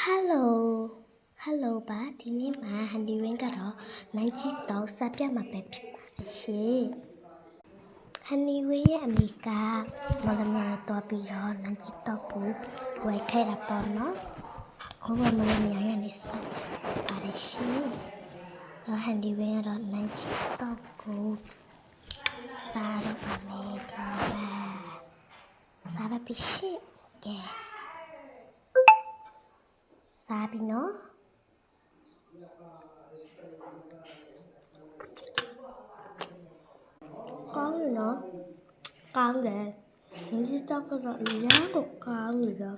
Hello Hello ပါဒီနေ့မှာဟန်ဒီဝင်းကတော့နိုင်ချီတော့စပြတ်မှာပဲဖြစ်ပါတယ်ရှင်ဟန်ဒီဝင်းရဲ့အမိကမော်လမြိုင်တော့ပြီးတော့နိုင်ချီတော့ကိုဝယ်ခဲ့တာပေါ့နော်ကိုကမော်လမြိုင်ရဲ့နေစားပါတယ်ရှင်တော့ဟန်ဒီဝင်းကတော့နိုင်ချီတော့ကိုစားတော့ပါမယ်ဒီမှာစားပါပြီရှင်ကဲစားပြီနော်ကောင်းတယ်နော်ကောင်းတယ်ဒီတော့ကတော့အများကိုကောင်းတယ်တော့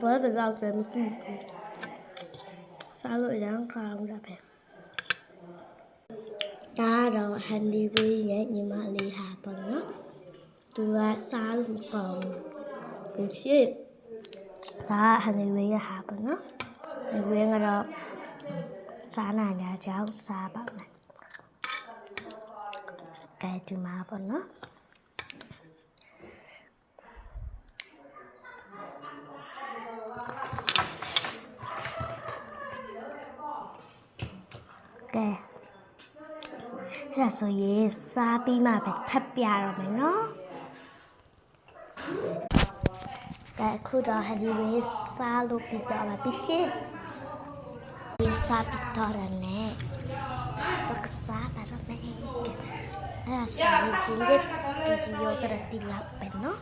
ဘာပဲကြောက်တယ်မသိဘူးစားလို့အများကောင်းတာပဲဒါတော့ဟန်ဒီဝေးရဲ့ညီမလေးဟာပေါ့နော်သူကစားလို့ကောင်းဘူးရှင်ဒါဟန်ဒီဝေးရဲ့ဟာပေါ့နော်ဒီဝေးကတော့စားနိုင်ကြကြောင်းစားပါမယ်ကဲဒီမှာပေါ့နော်ကဲအဲ့ဒါဆိုရင်စားပြီးမှပဲထပ်ပြတော့မယ်နော်ကဲအခုတော့ဟန်ဒီဝေးစားလို့ပြီးတော့ပါပြီရှင်စားပြီးတော့လည်းတော့စားပါတော့မယ်အဲ့ဒါဆိုရင်ဒီလေးဗီဒီယိုကတည်းကဒီလောက်ပဲနော်